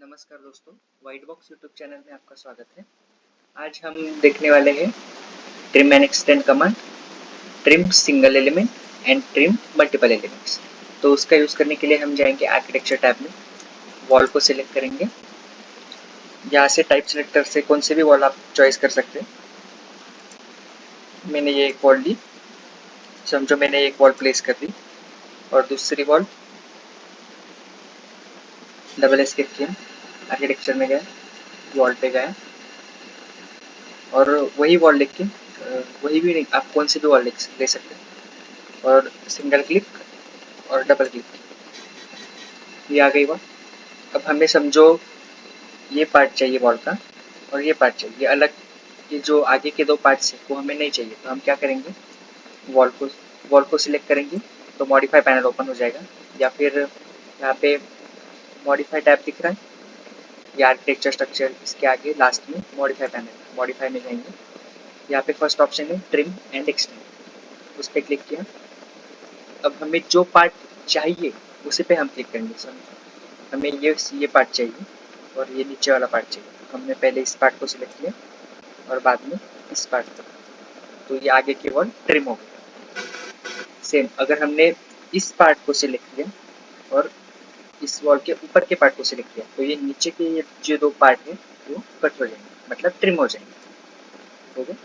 नमस्कार दोस्तों, white box YouTube channel में आपका स्वागत है। आज हम देखने वाले हैं trim and extend command, trim single element and trim multiple elements. तो उसका यूज़ करने के लिए हम जाएंगे आर्किटेक्चर टैब में, वॉल को सिलेक्ट करेंगे। यहाँ से टाइप सिलेक्टर से कौन से भी वॉल आप चॉइस कर सकते हैं। मैंने ये एक वॉल ली, समझो मैंने एक वॉल प्लेस कर दी और दूसरी वॉल डबल एस्केप किया, आर्किटेक्चर में गए, वॉल पे गए और वही वॉल लिख के वही भी नहीं, आप कौन सी भी वॉल ले सकते हैं और सिंगल क्लिक और डबल क्लिक, ये आ गई वॉल। अब हमें समझो ये पार्ट चाहिए वॉल का और ये पार्ट चाहिए, ये अलग, ये जो आगे के दो पार्ट्स हैं वो हमें नहीं चाहिए। तो हम क्या करेंगे, वॉल को सिलेक्ट करेंगे तो मॉडिफाई पैनल ओपन हो जाएगा, या फिर यहाँ पे मॉडिफाई टैब दिख रहा है, ये आर्किटेक्चर स्ट्रक्चर, इसके आगे लास्ट में मॉडिफाई पैनल, मॉडिफाई में जाएंगे। यहाँ पे फर्स्ट ऑप्शन है ट्रिम एंड एक्सटेंड, उस पर क्लिक किया। अब हमें जो पार्ट चाहिए उसी पे हम क्लिक करेंगे। हमें ये पार्ट चाहिए और ये नीचे वाला पार्ट चाहिए, हमने पहले इस पार्ट को सिलेक्ट किया और बाद में इस पार्ट को, तो ये आगे की वॉल ट्रिम हो गई। सेम अगर हमने इस पार्ट को सिलेक्ट किया और इस वॉल के ऊपर के पार्ट को सिलेक्ट किया तो ये नीचे के ये जो दो पार्ट है वो कट हो जाएंगे, मतलब ट्रिम हो जाएंगे। हो गया,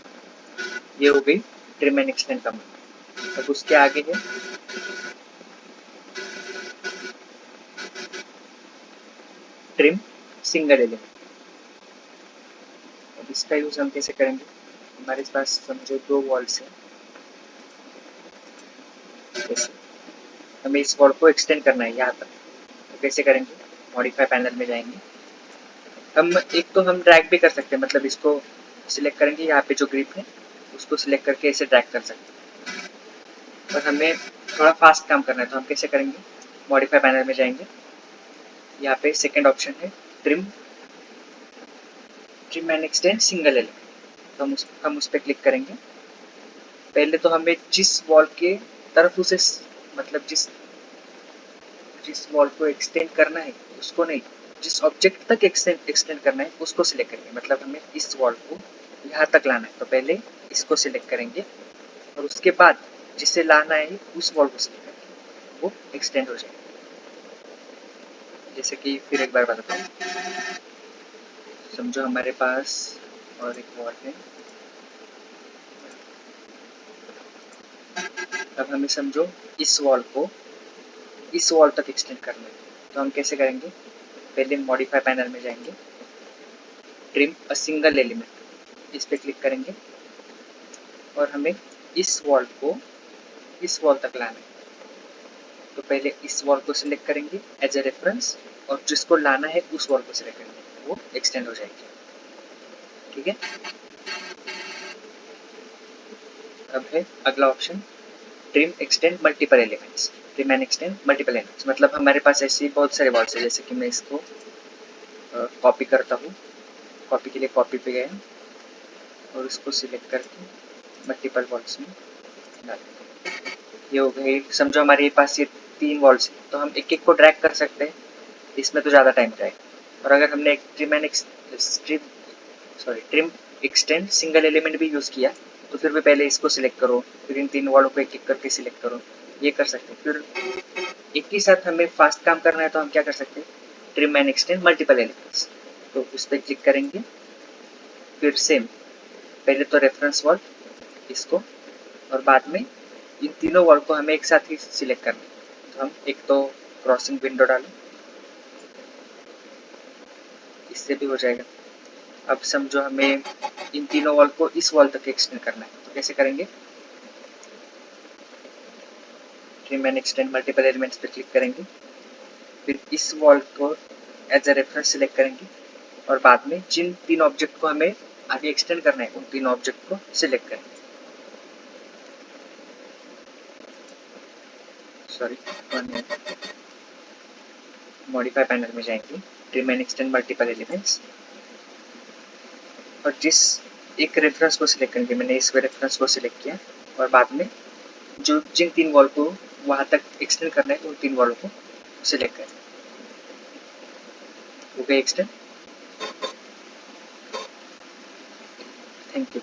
ये हो गई ट्रिम एंड एक्सटेंड कमांड। अब उसके आगे है ट्रिम सिंगल एलिमेंट। अब इसका यूज हम कैसे करेंगे, हमारे पास समझो दो वॉल्स हैं, जैसे हमें इस वॉल को एक्सटेंड करना है यहाँ तक, तो कैसे करेंगे, मॉडिफाई पैनल में जाएंगे। हम ड्रैग भी कर सकते हैं, मतलब इसको सिलेक्ट करेंगे, यहाँ पे जो ग्रिप है उसको सिलेक्ट करके ऐसे ड्रैग कर सकते हैं। और हमें थोड़ा फास्ट काम करना है तो हम कैसे करेंगे, मॉडिफाई पैनल में जाएंगे, यहाँ पे सेकेंड ऑप्शन है trim and extend single element, तो हम उस पर क्लिक करेंगे। पहले तो हमें जिस वॉल के तरफ उसे, मतलब जिस वॉल को एक्सटेंड करना है उसको नहीं, जिस ऑब्जेक्ट तक एक्सटेंड करना है उसको सिलेक्ट करेंगे। मतलब हमें इस वॉल को यहाँ तक लाना है तो पहले इसको सिलेक्ट करेंगे और उसके बाद जिसे लाना है उस वॉल को सिलेक्ट करेंगे, वो एक्सटेंड हो जाएगा। जैसे कि फिर एक बार बताता हूँ, समझो हमारे पास और एक वॉल है, अब हमें समझो इस वॉल को इस वॉल तक एक्सटेंड करना है, तो हम कैसे करेंगे, पहले मॉडिफाई पैनल में जाएंगे, ट्रिम अ सिंगल एलिमेंट, इस पे क्लिक करेंगे और हमें इस वॉल को इस वॉल तक लाना है। तो पहले इस वॉल को सिलेक्ट करेंगे एज ए रेफरेंस और जिसको लाना है उस वॉल को सिलेक्ट करेंगे, वो एक्सटेंड हो जाएगी। ठीक है, अब है अगला option trim extend multiple elements. Trim and extend multiple elements मतलब हमारे पास ऐसी बहुत सारे वॉल्स है, जैसे कि मैं इसको कॉपी करता हूँ, कॉपी के लिए कॉपी पे गए और उसको सिलेक्ट करके मल्टीपल वॉल्स में डाल, ये हो गई। समझो हमारे पास ये तीन वॉल्स हैं तो हम एक एक को ड्रैग कर सकते हैं, इसमें तो ज़्यादा टाइम जाएगा। और अगर हमने ट्रिम एक्सटेंड सिंगल एलिमेंट भी यूज़ किया तो फिर भी पहले इसको सिलेक्ट करो, फिर इन तीन वॉलों को एक एक करके सिलेक्ट करो, ये कर सकते हैं। फिर एक ही साथ हमें फास्ट काम करना है तो हम क्या कर सकते हैं, trim and extend multiple elements, तो उस पर क्लिक करेंगे। फिर सेम पहले तो रेफरेंस वॉल इसको और बाद में इन तीनों वॉल को हमें एक साथ ही सिलेक्ट करना है। तो हम एक तो क्रॉसिंग विंडो डालें, इससे भी हो जाएगा। अब समझो हमें इन तीनों वॉल को इस वॉल तक एक्सटेंड करना है तो कैसे करेंगे, trim and extend multiple elements पे क्लिक करेंगे, फिर इस वॉल को एज ए रेफरेंस सिलेक्ट करेंगे और बाद में जिन तीन ऑब्जेक्ट को हमें आगे एक्सटेंड करना है उन तीन ऑब्जेक्ट को सिलेक्ट करेंगे। सॉरी, मॉडिफाई पैनल में जाएंगे, trim and extend multiple elements और जिस एक रेफरेंस को सिलेक्ट करेंगे, मैंने इस रेफरेंस को सिलेक्ट किया और बाद में जिन तीन वॉल को वहां तक एक्सटेंड करना है उन तीन वॉलों को सिलेक्ट करें। हो गया एक्सटेंड। Thank you.